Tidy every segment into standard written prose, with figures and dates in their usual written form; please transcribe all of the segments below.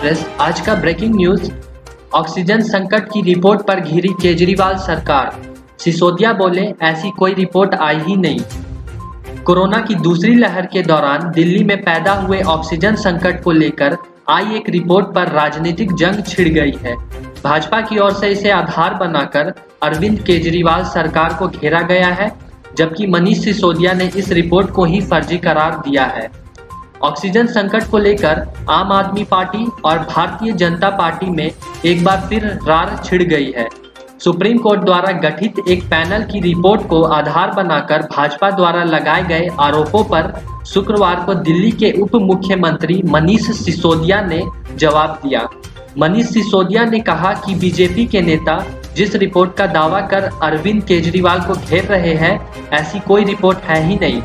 Express आज का breaking news. Oxygen संकट की रिपोर्ट पर घिरी केजरीवाल सरकार। सिसोदिया बोले ऐसी कोई रिपोर्ट आई ही नहीं। कोरोना की दूसरी लहर के दौरान दिल्ली में पैदा हुए ऑक्सीजन संकट को लेकर आई एक रिपोर्ट पर राजनीतिक जंग छिड़ गई है। भाजपा की ओर से इसे आधार बनाकर अरविंद केजरीवाल सरकार को घेरा गया है, जबकि मनीष सिसोदिया ने इस रिपोर्ट को ही फर्जी करार दिया है। ऑक्सीजन संकट को लेकर आम आदमी पार्टी और भारतीय जनता पार्टी में एक बार फिर रार छिड़ गई है। सुप्रीम कोर्ट द्वारा गठित एक पैनल की रिपोर्ट को आधार बनाकर भाजपा द्वारा लगाए गए आरोपों पर शुक्रवार को दिल्ली के उप मुख्यमंत्री मनीष सिसोदिया ने जवाब दिया। मनीष सिसोदिया ने कहा कि बीजेपी के नेता जिस रिपोर्ट का दावा कर अरविंद केजरीवाल को घेर रहे हैं, ऐसी कोई रिपोर्ट है ही नहीं।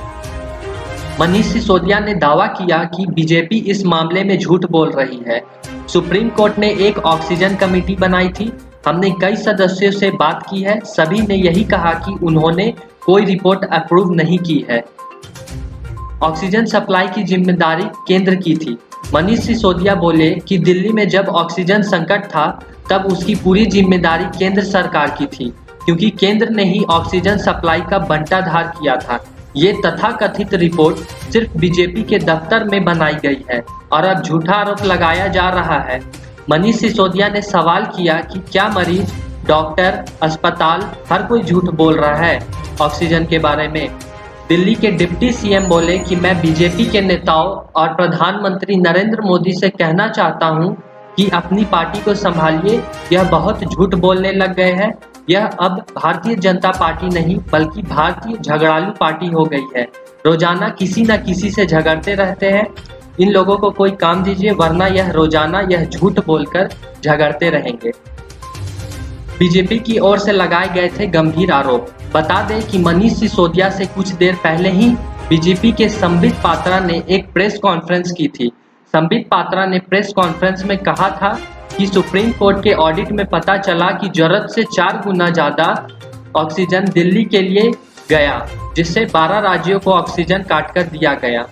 मनीष सिसोदिया ने दावा किया कि बीजेपी इस मामले में झूठ बोल रही है। सुप्रीम कोर्ट ने एक ऑक्सीजन कमेटी बनाई थी। हमने कई सदस्यों से बात की है, सभी ने यही कहा कि उन्होंने कोई रिपोर्ट अप्रूव नहीं की है। ऑक्सीजन सप्लाई की जिम्मेदारी केंद्र की थी। मनीष सिसोदिया बोले कि दिल्ली में जब ऑक्सीजन संकट था तब उसकी पूरी जिम्मेदारी केंद्र सरकार की थी, क्योंकि केंद्र ने ही ऑक्सीजन सप्लाई का बंटाधार किया था। ये तथाकथित रिपोर्ट सिर्फ बीजेपी के दफ्तर में बनाई गई है और अब झूठा आरोप लगाया जा रहा है। मनीष सिसोदिया ने सवाल किया कि क्या मरीज, डॉक्टर, अस्पताल हर कोई झूठ बोल रहा है ऑक्सीजन के बारे में। दिल्ली के डिप्टी सीएम बोले कि मैं बीजेपी के नेताओं और प्रधानमंत्री नरेंद्र मोदी से कहना चाहता हूं कि अपनी पार्टी को संभालिए, यह बहुत झूठ बोलने लग गए हैं। यह अब भारतीय जनता पार्टी नहीं बल्कि भारतीय झगड़ालू पार्टी हो गई है। रोजाना किसी न किसी से झगड़ते रहते हैं। इन लोगों को कोई काम दीजिए, वरना यह रोजाना यह झूठ बोलकर झगड़ते रहेंगे। बीजेपी की ओर से लगाए गए थे गंभीर आरोप। बता दें कि मनीष सिसोदिया से कुछ देर पहले ही बीजेपी के संबित पात्रा ने एक प्रेस कॉन्फ्रेंस की थी। संबित पात्रा ने प्रेस कॉन्फ्रेंस में कहा था कि सुप्रीम कोर्ट के ऑडिट में पता चला कि जरूरत से 4 गुना ज़्यादा ऑक्सीजन दिल्ली के लिए गया, जिससे 12 राज्यों को ऑक्सीजन काटकर दिया गया।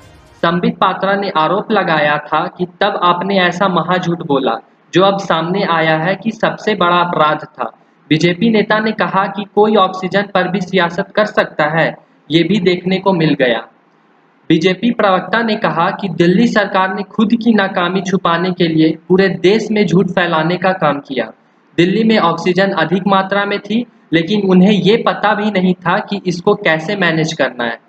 संबित पात्रा ने आरोप लगाया था कि तब आपने ऐसा महाझूठ बोला, जो अब सामने आया है कि सबसे बड़ा अपराध था। बीजेपी नेता ने कहा कि कोई ऑक्सीजन पर भी सियासत कर सकता है, ये भी देखने को मिल गया। बीजेपी प्रवक्ता ने कहा कि दिल्ली सरकार ने खुद की नाकामी छुपाने के लिए पूरे देश में झूठ फैलाने का काम किया। दिल्ली में ऑक्सीजन अधिक मात्रा में थी, लेकिन उन्हें ये पता भी नहीं था कि इसको कैसे मैनेज करना है।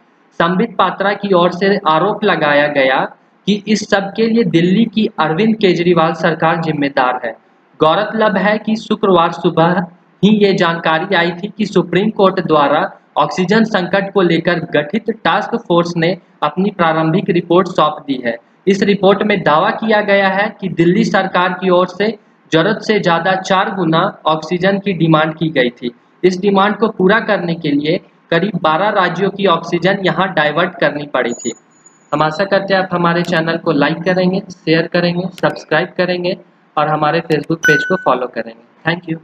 संबित पात्रा की ओर से आरोप लगाया गया कि इस सब के लिए दिल्ली की अरविंद केजरीवाल सरकार जिम्मेदार है। गौरतलब है कि शुक्रवार सुबह ही ये जानकारी आई थी कि सुप्रीम कोर्ट द्वारा ऑक्सीजन संकट को लेकर गठित टास्क फोर्स ने अपनी प्रारंभिक रिपोर्ट सौंप दी है। इस रिपोर्ट में दावा किया गया है कि दिल्ली सरकार की ओर से जरूरत से ज़्यादा 4 गुना ऑक्सीजन की डिमांड की गई थी। इस डिमांड को पूरा करने के लिए करीब 12 राज्यों की ऑक्सीजन यहां डाइवर्ट करनी पड़ी थी। हम आशा करते हैं आप हमारे चैनल को लाइक करेंगे, शेयर करेंगे, सब्सक्राइब करेंगे और हमारे फेसबुक पेज को फॉलो करेंगे। Thank you.